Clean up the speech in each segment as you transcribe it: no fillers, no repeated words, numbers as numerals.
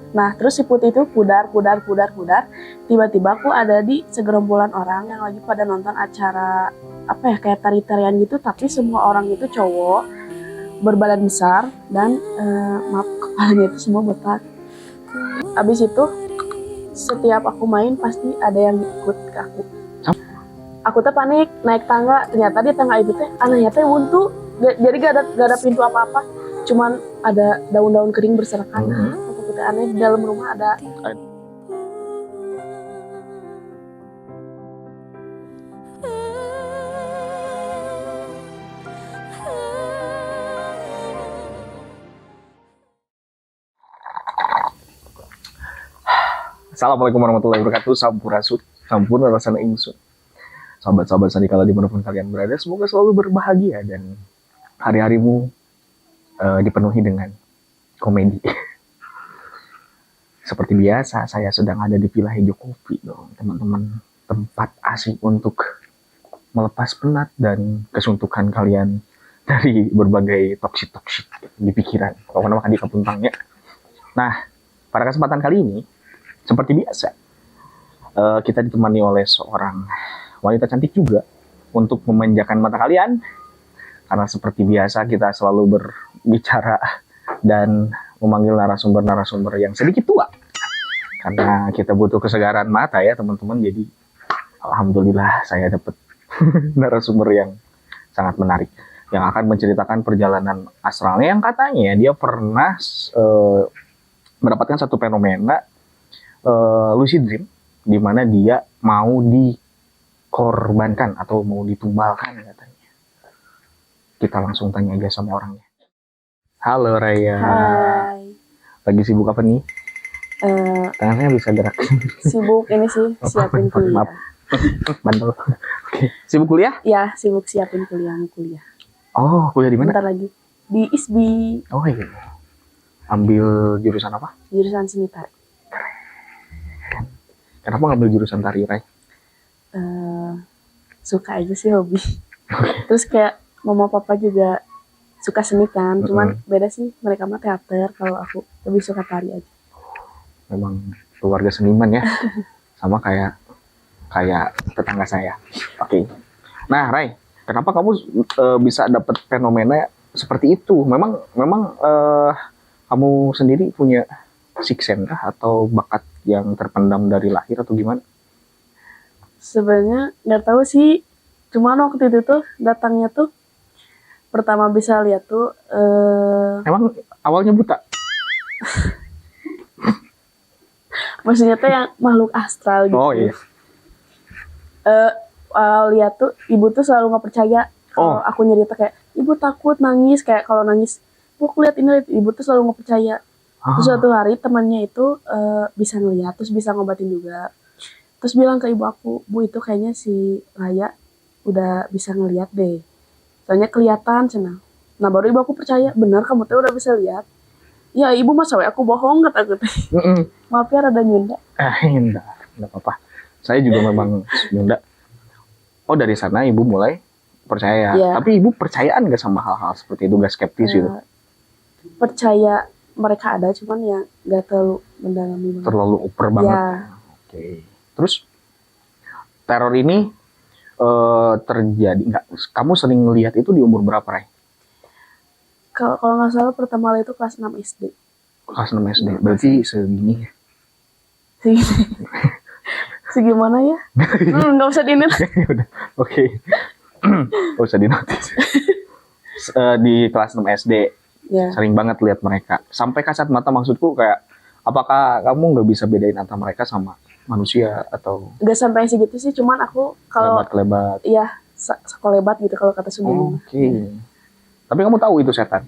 Nah, terus si putih itu pudar. Tiba-tiba aku ada di segerombolan orang yang lagi pada nonton acara apa ya, kayak tari-tarian gitu, tapi semua orang itu cowok berbadan besar dan maaf, kepalanya itu semua botak. Abis itu setiap aku main pasti ada yang ikut ke aku. Aku tuh panik naik tangga, ternyata di tangga itu teh anehnya teh buntu. Jadi gak ada pintu apa-apa, cuman ada daun-daun kering berserakan. Aku teh aneh, di dalam rumah ada. Assalamualaikum warahmatullahi wabarakatuh. Sampurasun, sampun rasana ingsun. Sahabat-sahabat sandikala dimanapun kalian berada, semoga selalu berbahagia dan hari-harimu dipenuhi dengan komedi. Seperti biasa, saya sedang ada di Villa Hijau Kopi dong, teman-teman. Tempat asik untuk melepas penat dan kesuntukan kalian dari berbagai toksik di pikiran. Kalau makan di kapuntangnya. Nah, pada kesempatan kali ini, seperti biasa, kita ditemani oleh seorang wanita cantik juga untuk memanjakan mata kalian. Karena seperti biasa kita selalu berbicara dan memanggil narasumber-narasumber yang sedikit tua. Karena kita butuh kesegaran mata ya teman-teman. Jadi alhamdulillah saya dapat narasumber yang sangat menarik. Yang akan menceritakan perjalanan astralnya yang katanya dia pernah mendapatkan satu fenomena lucid dream, di mana dia mau dikorbankan atau mau ditumbalkan katanya. Kita langsung tanya aja sama orangnya. Halo Raya. Hai. Lagi sibuk apa nih? Tangannya bisa gerak. Sibuk ini sih, siapin kuliah. Bandel. Oke. Sibuk kuliah? Ya, sibuk siapin kuliah. Oh, kuliah di mana? Bentar lagi di ISBI. Oh iya. Ambil jurusan apa? Jurusan seni tari. Kenapa ngambil jurusan tari, Ray? Suka aja sih, hobi. Terus kayak mama papa juga suka seni kan, cuman beda sih, mereka mah teater, kalau aku lebih suka tari aja. Memang keluarga seniman ya, sama kayak tetangga saya. Oke. Nah, Ray, kenapa kamu bisa dapat fenomena seperti itu? Memang kamu sendiri punya sixth kah atau bakat yang terpendam dari lahir atau gimana? Sebenarnya nggak tahu sih, cuman waktu itu tuh datangnya tuh pertama bisa lihat tuh Emang awalnya buta? maksudnya tuh yang makhluk astral gitu. Oh iya. Lihat tuh ibu tuh selalu nggak percaya kalau aku nyerita, kayak ibu takut nangis, kayak kalau nangis aku lihat ini, ibu tuh selalu nggak percaya. Terus suatu hari temannya itu bisa ngeliat, terus bisa ngobatin juga, terus bilang ke ibu aku, Bu itu kayaknya si Raya udah bisa ngeliat deh, soalnya kelihatan cenah. Nah baru ibu aku percaya, benar kamu tuh udah bisa lihat. Ya ibu masa aku bohong kata aku teh. Maaf ya rada nyunda. Enggak apa-apa. Saya juga memang nyunda. Oh dari sana ibu mulai percaya. Ya. Tapi ibu percayaan gak sama hal-hal seperti itu, gak skeptis gitu? Percaya mereka ada, cuman ya gak terlalu mendalami banget. Terlalu over banget. Ya. Oke. Terus teror ini terjadi nggak? Kamu sering ngelihat itu di umur berapa, Ray? Kalau nggak salah pertama kali itu kelas 6 SD. Kelas 6 SD. Berarti segini. Segimana ya? Nggak usah diingat. Oke. Nggak usah dinotis. Di kelas 6 SD. Ya. Sering banget lihat mereka. Sampai kasat mata, maksudku kayak apakah kamu nggak bisa bedain antara mereka sama manusia atau? Nggak sampai segitu sih, cuman aku kalau Kelebat. iya sekelebat gitu kalau kata Sunda. Oke. Tapi kamu tahu itu setan?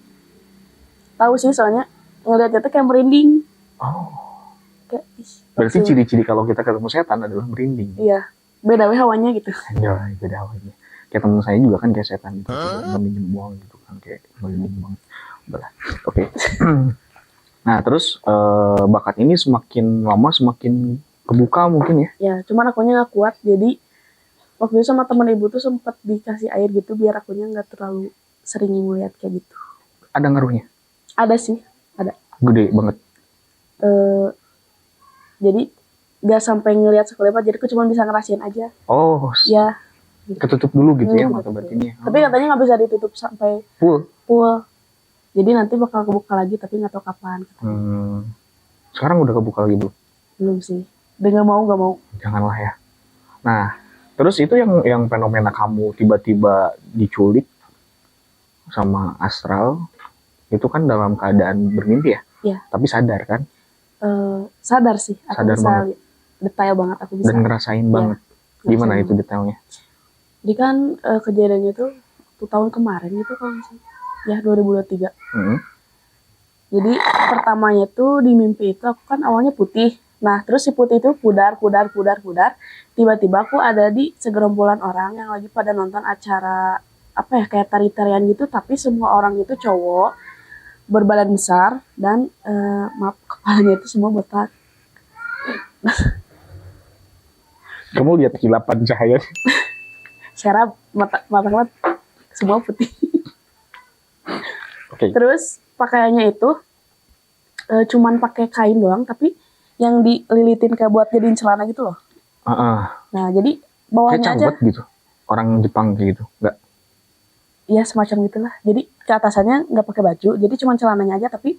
Tahu sih, soalnya ngeliatnya tuh kayak merinding. Oh. Kayak, Berarti ciri-ciri kalau kita ketemu setan adalah merinding. Iya. Beda hawanya gitu. Ya, beda hawanya. Kayak temen saya juga kan kayak setan gitu. Merinding buang gitu kan, kayak merinding banget. Udahlah. Oke. Nah, terus bakat ini semakin lama semakin kebuka mungkin ya? Ya, cuman akunya nggak kuat. Jadi waktu itu sama temen ibu tuh sempat dikasih air gitu biar akunya nggak terlalu sering melihat kayak gitu. Ada ngaruhnya? Ada sih, ada. Gede banget. eh, jadi nggak sampai ngelihat sekelebat, jadi aku cuma bisa ngerasain aja Oh, ya. ketutup dulu gitu ya Hmm, mata betul. batinnya. Tapi katanya nggak bisa ditutup sampai Full. full, jadi nanti bakal kebuka lagi tapi nggak tahu kapan katanya. Sekarang udah kebuka lagi belum? Belum sih, dengan nggak mau. Janganlah ya. Nah, terus itu yang fenomena kamu tiba-tiba diculik sama astral itu kan dalam keadaan bermimpi ya? Iya. Tapi sadar kan? Sadar sih, aku Sadar bisa banget. lihat detail banget, aku bisa. Dan ngerasain Iya, banget. Gimana ngerasain itu banget. detailnya? Jadi kan kejadiannya tuh tahun kemarin gitu kalau misalnya ya 2023. Jadi pertamanya tuh di mimpi itu aku kan awalnya putih. Nah terus si putih itu pudar. Tiba-tiba aku ada di segerombolan orang yang lagi pada nonton acara apa ya kayak tari-tarian gitu. Tapi semua orang itu cowok berbadan besar dan maaf kepalanya itu semua botak. Kamu lihat kilapan cahaya? Secara mata semua putih. Oke. Terus pakaiannya itu cuman pakai kain doang, tapi yang dililitin kayak buat jadiin celana gitu loh. Nah jadi Kayak bawahnya aja cangbat gitu. Orang Jepang kayak gitu. Enggak. ya semacam gitulah. Jadi ke atasannya nggak pakai baju, jadi cuma celananya aja, tapi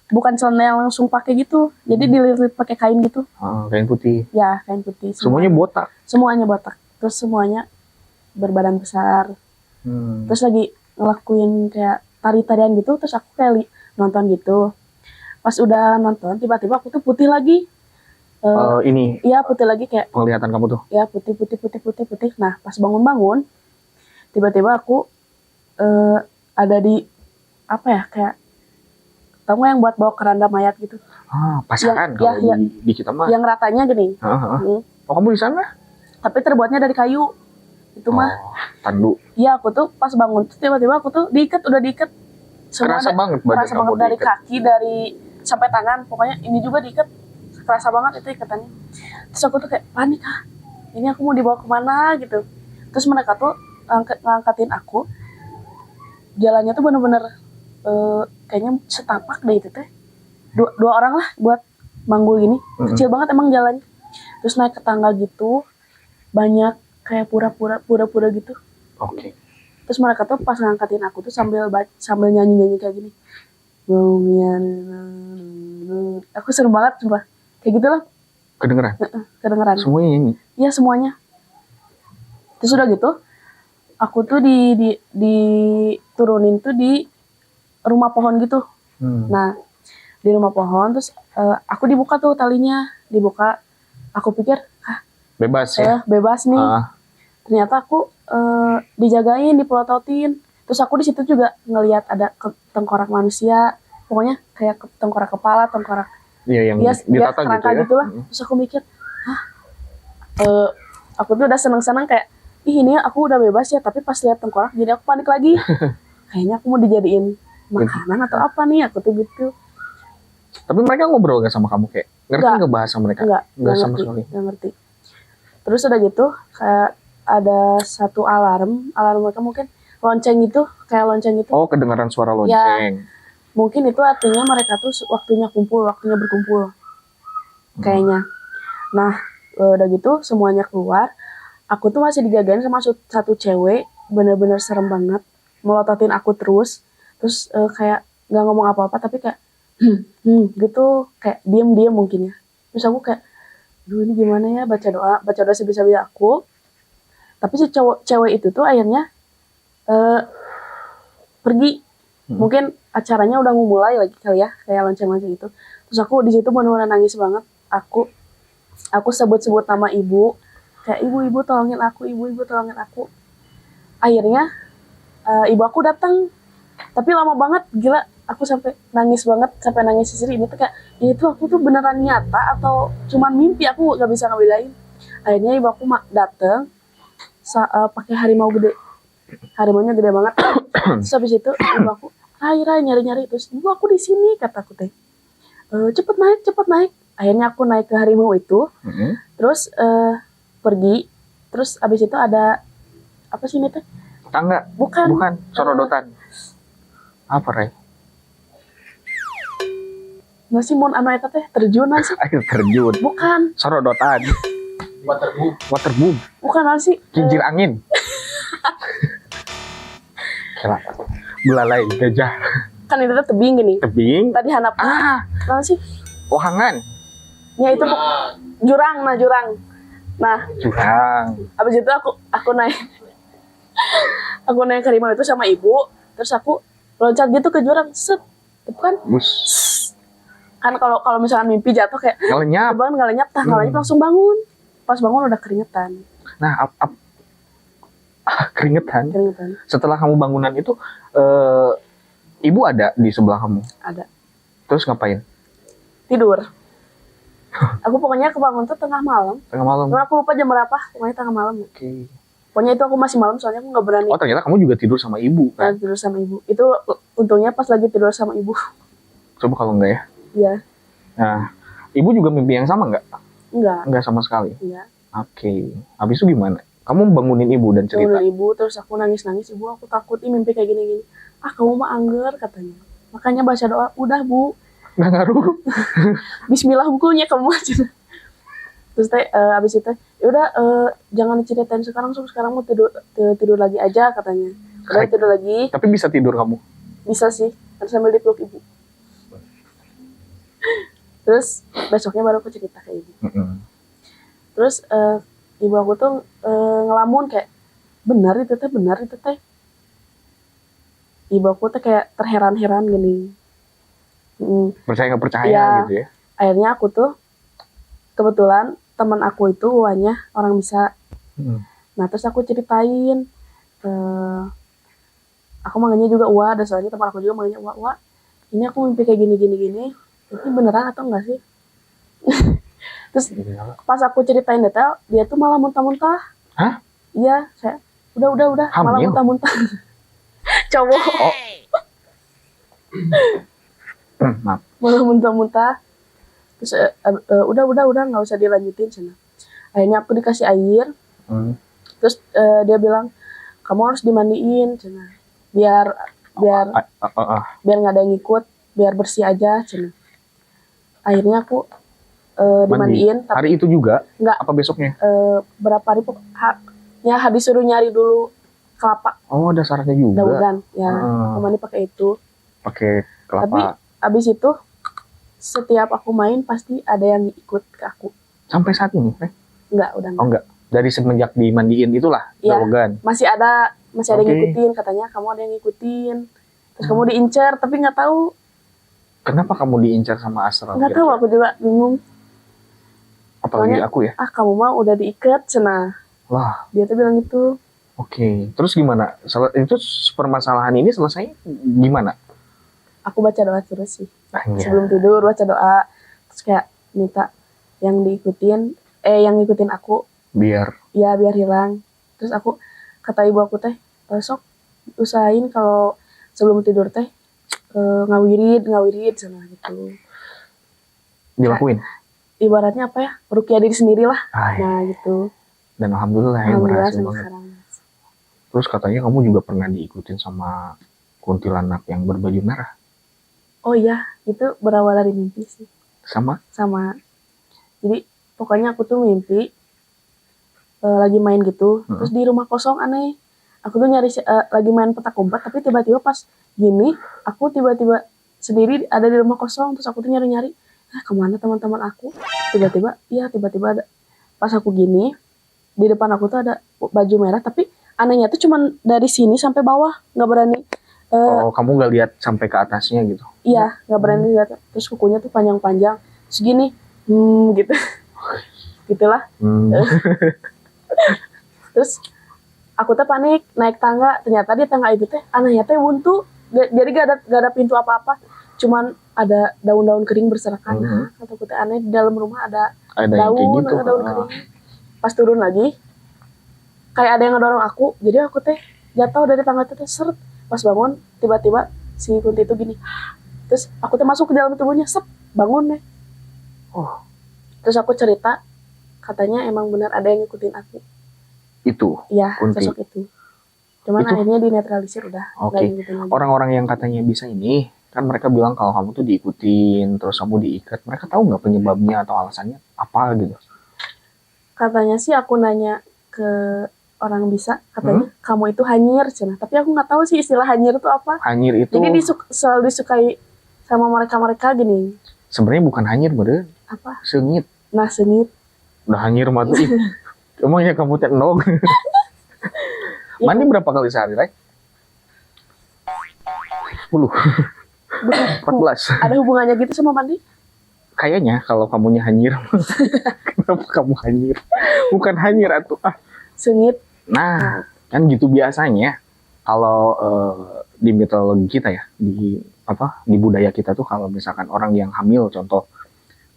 bukan celana yang langsung pakai gitu. Jadi dililit pakai kain gitu. Kain putih. Ya kain putih. Semuanya botak. Semuanya botak. Terus semuanya berbadan besar. Terus lagi ngelakuin kayak tari-tarian gitu. Terus aku kayak nonton gitu. Pas udah nonton, tiba-tiba aku tuh putih lagi. Ini. Iya putih lagi kayak. Penglihatan kamu tuh. Ya putih. Nah pas bangun-bangun, tiba-tiba aku ada di apa ya kayak tau nggak yang buat bawa keranda mayat gitu. Pasaran kalau di kita mah. Yang ratanya gini. Oh kamu di sana? Tapi terbuatnya dari kayu. Itu mah. Tandu. Iya aku tuh pas bangun tuh tiba-tiba aku tuh udah diikat. Kerasa banget badan kerasa kamu banget dari diikat. kaki, dari sampai tangan, pokoknya ini juga diikat. Kerasa banget itu ikatannya. Terus aku tuh kayak panik, ini aku mau dibawa kemana gitu. Terus mereka tuh ngangkatin aku. Jalannya tuh bener-bener kayaknya setapak deh itu teh. Dua orang lah buat manggul gini. Kecil banget emang jalannya. Terus naik ke tangga gitu, banyak kayak pura-pura gitu. Oke. Terus mereka tuh pas ngangkatin aku tuh sambil nyanyi kayak gini. Aku serem banget sumpah. Kayak gitu lah. Kedengeran. Semuanya nyanyi? Iya semuanya. Terus udah gitu, aku tuh diturunin tuh di rumah pohon gitu. Nah di rumah pohon terus aku dibuka tuh talinya, dibuka. Aku pikir bebas ya. Bebas nih. Ternyata aku dijagain, dipelototin. Terus aku di situ juga ngelihat ada tengkorak manusia, pokoknya kayak tengkorak kepala, tengkorak. Iya yang ditata gitu ya. Gitulah. Terus aku mikir, aku tuh udah seneng-seneng kayak, ini aku udah bebas ya, tapi pas lihat tengkorak jadi aku panik lagi. Kayaknya aku mau dijadiin makanan atau apa nih, aku tuh gitu. Tapi mereka ngobrol gak sama kamu kayak ngerti nggak bahasa mereka? Nggak sama sekali. Nggak ngerti. Terus udah gitu kayak ada satu alarm mereka mungkin lonceng gitu, kayak lonceng gitu. Oh kedengaran suara lonceng. Ya, mungkin itu artinya mereka tuh waktunya berkumpul kayaknya. Nah udah gitu semuanya keluar. Aku tuh masih dijagain sama satu cewek, bener-bener serem banget, melototin aku terus kayak nggak ngomong apa-apa tapi kayak gitu, kayak diem mungkin ya. Terus aku kayak, duh ini gimana ya, baca doa sebisa-bisa aku. Tapi si cewek itu tuh akhirnya pergi. Mungkin acaranya udah mau mulai lagi kali ya, kayak lonceng-lonceng itu. Terus aku di situ benar-benar nangis banget. Aku sebut-sebut nama ibu, kayak ibu tolongin aku, ibu tolongin aku. Akhirnya ibu aku datang, tapi lama banget, gila. Aku sampai nangis sendiri. Ini tuh kayak, ini tuh aku tuh beneran nyata atau cuman mimpi, aku gak bisa ngebedain. Akhirnya ibu aku dateng pakai harimau gede. Harimaunya gede banget. Terus habis itu ibu aku Rai nyari-nyari, terus ibu aku di sini kataku teh. Cepet naik. Akhirnya aku naik ke harimau itu. Terus pergi. Terus habis itu ada apa sih ini teh? Tangga. Bukan. Sorodotan. Apa Rai? nggak sih mun anu eta teh terjunan sih Air terjun, bukan sorodotan, waterboom, bukan anu sih kincir angin. Kela, belalai gajah, kan itu teh tebing gini tebing, tadi handap nah sih wahangan, ya itu jurang nah curang. abis itu aku naik aku naik ke rimau itu sama ibu terus aku loncat gitu ke jurang set kan Bus, kan kalau misalkan mimpi jatuh kayak ngelenyap. bangun nggak lenyap langsung bangun pas bangun udah keringetan Nah, keringetan. Setelah kamu bangunan itu, ibu ada di sebelah kamu. ada Terus ngapain? tidur aku pokoknya kebangun tuh tengah malam Tengah malam. karena aku lupa jam berapa pokoknya tengah malam Oke. pokoknya itu aku masih malam soalnya aku nggak berani Oh, ternyata kamu juga tidur sama ibu kan? tidur sama ibu itu untungnya pas lagi tidur sama ibu Coba kalau enggak ya. iya Nah, ibu juga mimpi yang sama nggak? enggak Enggak sama sekali. iya Oke. Habis itu gimana? Kamu bangunin ibu dan cerita. bangunin ibu terus aku nangis ibu aku takut ini mimpi kayak gini kamu mah angger katanya makanya baca doa udah bu Nggak ngaruh. Bismillah bukunya kamu aja terus teh abis itu yaudah jangan diceritain sekarang mau tidur lagi aja katanya udah tidur lagi Tapi bisa tidur kamu? bisa sih kan sambil dipeluk ibu terus besoknya baru aku cerita ke ibu terus ibu aku tuh ngelamun kayak benar itu teh ibu aku tuh kayak terheran-heran gini Percaya nggak percaya Iya. gitu ya? akhirnya aku tuh kebetulan teman aku itu uanya orang bisa nah terus aku ceritain aku manggilnya juga Uwa dan soalnya teman aku juga manggilnya Uwa ini aku mimpi kayak gini ini beneran atau enggak sih terus pas aku ceritain detail dia tuh malah muntah-muntah. Hah? Iya saya udah Hamil? malah muntah-muntah cowok Oh. Maaf. malah muntah-muntah terus udah nggak usah dilanjutin sana akhirnya aku dikasih air terus dia bilang kamu harus dimandiin cina biar nggak ada yang ngikut biar bersih aja cina akhirnya aku dimandiin tapi Hari itu juga? Nggak. Apa besoknya? berapa hari ya habis suruh nyari dulu kelapa Oh, ada syaratnya juga. daudan ya aku mandi pakai itu Pakai kelapa. tapi abis itu setiap aku main pasti ada yang ikut ke aku. Sampai saat ini, Enggak, udah Oh enggak. Dari semenjak dimandiin itulah, Iya. Dawogan. Masih ada yang Oke. ngikutin, katanya kamu ada yang ngikutin. Terus kamu diincar, tapi nggak tahu. Kenapa kamu diincar sama astral? Nggak tahu, aku juga bingung. Apalagi Soalnya- aku ya. Kamu mah udah diikat, cenah. Wah, Dia tuh bilang gitu. oke. Terus gimana? Itu permasalahan ini selesai gimana? Aku baca doa terus sih. Iya. Sebelum tidur baca doa. Terus kayak minta yang ngikutin aku, Biar biar hilang. Terus aku, kata ibu aku teh, sok usahain kalau sebelum tidur teh ngawirid sana gitu. dilakuin. Ibaratnya apa ya? Rukyah diri sendiri lah. Ay, Nah gitu. dan alhamdulillah ya Alhamdulillah berhasil sampai banget. sekarang. Terus katanya kamu juga pernah diikutin sama kuntilanak yang berbaju merah. Oh iya, itu berawal dari mimpi sih. Sama? Sama. Jadi pokoknya aku tuh mimpi lagi main gitu. Terus di rumah kosong aneh. Aku tuh nyari lagi main petak umpet, tapi tiba-tiba pas gini, aku tiba-tiba sendiri ada di rumah kosong. Terus aku tuh nyari-nyari, kemana teman-teman aku? Tiba-tiba ada. Pas aku gini, di depan aku tuh ada baju merah, tapi anehnya tuh cuman dari sini sampai bawah, nggak berani. Oh, kamu gak lihat sampai ke atasnya gitu? Iya, nggak berani lihat. Terus kukunya tuh panjang-panjang, terus gini, gitu, gitulah. Terus aku tuh panik naik tangga, ternyata di tangga itu teh anehnya teh buntu, jadi gak ada pintu apa-apa, cuman ada daun-daun kering berserakan. Kata aku teh aneh, di dalam rumah ada Ada yang kayak daun, gitu. ada daun kering. Pas turun lagi, kayak ada yang ngedorong aku, jadi aku teh jatuh dari tangga itu teh seret. Pas bangun, tiba-tiba si kunti itu gini, terus aku tuh masuk ke dalam tubuhnya, bangun deh. Oh, Terus aku cerita, katanya emang benar ada yang ngikutin aku. itu. Iya, Kunti. sosok itu. Cuman Itu- akhirnya dinetralisir udah. Oke. nggak ngikutin lagi. Orang-orang yang katanya bisa ini, Kan mereka bilang kalau kamu tuh diikutin, terus kamu diikat. Mereka tahu nggak penyebabnya atau alasannya apa gitu? Katanya sih aku nanya ke orang bisa, katanya kamu itu hanyir cenah. Tapi aku nggak tahu sih istilah hanyir itu apa. Hanyir itu Jadi selalu disukai sama mereka-mereka gini. sebenarnya bukan hanyir, bener. Apa? Sengit. Nah, sengit. Udah hanyir mah tuh. Emangnya kamu teh enog? Mandi berapa kali sehari, Ray? 10. 14. Ada hubungannya gitu sama mandi? Kayaknya kalau kamunya hanyir. Kenapa kamu hanyir? Bukan hanyir atuh. Sengit. Nah, kan gitu biasanya. Kalau di mitologi kita ya, di budaya kita tuh kalau misalkan orang yang hamil contoh,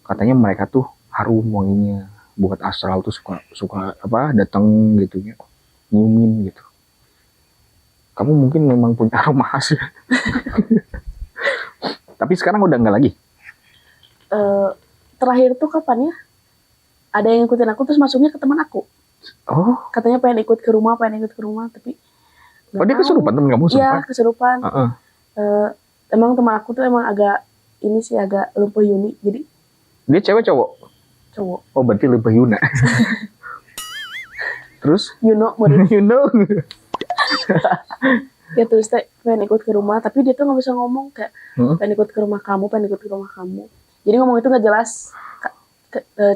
katanya mereka tuh harum wanginya, buat astral tuh suka datang gitu ya, nyiumin gitu. Kamu mungkin memang punya aroma khas ya. Tapi sekarang udah enggak lagi. Terakhir tuh kapan ya? Ada yang ngikutin aku terus masuknya ke teman aku. Oh, Katanya pengen ikut ke rumah, tapi nggak dia tahu. kesurupan temen kamu Iya, sumpah? kesurupan. Heeh. Emang teman aku tuh emang agak lumpuh Yuni, jadi Dia cewek cowok? cowok. Oh, berarti lebih Yuna. Terus? Yuno murid. You know. Dia terus teh pengen ikut ke rumah, tapi dia tuh nggak bisa ngomong kayak pengen ikut ke rumah kamu. Jadi ngomong itu nggak jelas.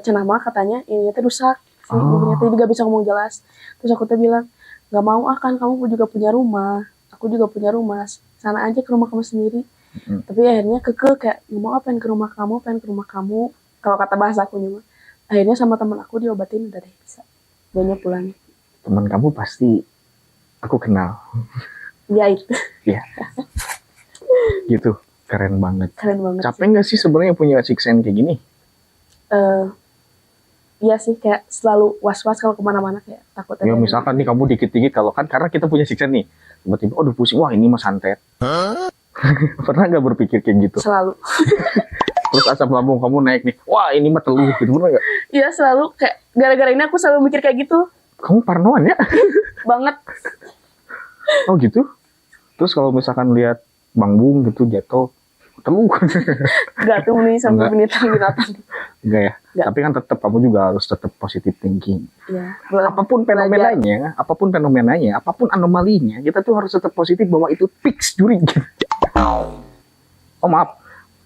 Cenah mah katanya ini teh rusak. Ibunya teh nggak bisa ngomong jelas. Terus aku teh bilang, nggak mau kan kamu juga punya rumah. Aku juga punya rumah. Sana aja ke rumah kamu sendiri. Tapi akhirnya kayak nggak mau pengen ke rumah kamu. Kalau kata bahasa aku mah. Akhirnya sama teman aku diobatin udah deh bisa. Dianya pulang. Teman kamu pasti aku kenal. Dia itu. Iya. Gitu. Keren banget. Keren banget. Capek nggak sih sebenarnya punya six sense kayak gini? Iya sih, kayak selalu was-was kalau kemana-mana, kayak takut Ya misalkan nih kamu dikit-dikit kalau kan karena kita punya six sense nih. Tiba-tiba aduh pusing, wah ini mah santet. Pernah nggak berpikir kayak gitu? selalu. Terus asam lambung kamu naik nih, wah ini mah teluh gitu, pernah nggak? Iya, selalu kayak gara-gara ini aku selalu mikir kayak gitu Kamu parnoan ya? banget. Oh gitu? Terus kalau misalkan lihat Bang Bung gitu jatuh, teluh. Gak tuh nih sampai Enggak. binatang. Enggak ya? Enggak. Tapi kan tetap kamu juga harus tetap positive thinking. Iya. Apapun fenomenanya, apapun anomalinya, kita tuh harus tetap positif bahwa itu fix juri. Oh maaf,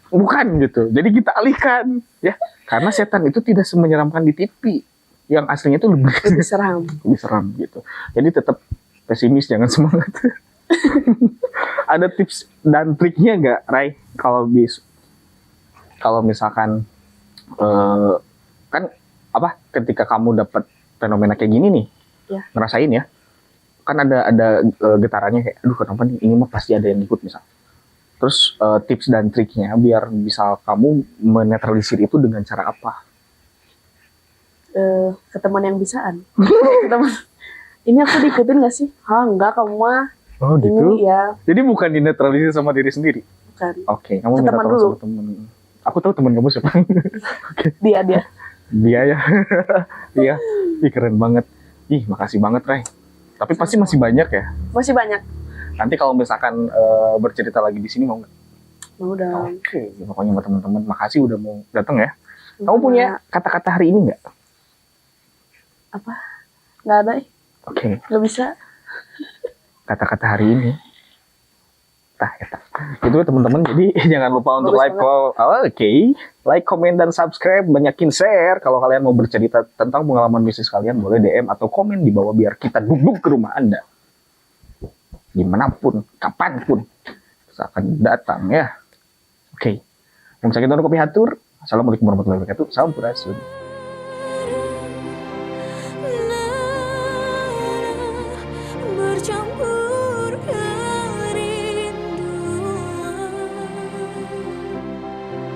bukan gitu. Jadi kita alihkan, ya. Karena setan itu tidak semenyeramkan di TV. Yang aslinya itu Lebih seram. lebih seram gitu. Jadi tetap pesimis, jangan semangat. Ada tips dan triknya nggak, Ray? Kalau misalkan kan ketika kamu dapat fenomena kayak gini nih, Ya. ngerasain ya, kan ada getarannya kayak, aduh kenapa nih, ini mah pasti ada yang ikut misal. Terus tips dan triknya biar bisa kamu menetralisir itu dengan cara apa? Ke teman yang bisaan. Ke teman. Ini aku diikutin gak sih? Enggak, kamu mah. Oh gitu? Ini ya, Jadi bukan dinetralisir sama diri sendiri? bukan. Oke, kamu Ke minta teman tolong dulu. sama temen. Aku tahu teman kamu siapa. Dia. Dia ya. Iya. Ih, keren banget. Ih, makasih banget, Ray. Tapi pasti masih banyak ya. Masih banyak. Nanti kalau misalkan bercerita lagi di sini mau nggak? Mau dong. Oke, pokoknya buat teman-teman, makasih udah mau datang ya. Kamu punya kata-kata hari ini nggak? Apa? Nggak ada. Oke, Nggak bisa. kata-kata hari ini. Itu ya teman-teman. Jadi jangan lupa untuk Bagus like, comment dan subscribe. Banyakin share. Kalau kalian mau bercerita tentang pengalaman bisnis kalian, boleh DM atau komen di bawah biar kita duduk ke rumah Anda. Dimanapun, kapanpun, akan datang ya. Oke. Mungkin kita kopi hatur. Assalamualaikum warahmatullahi wabarakatuh. Sampurasun.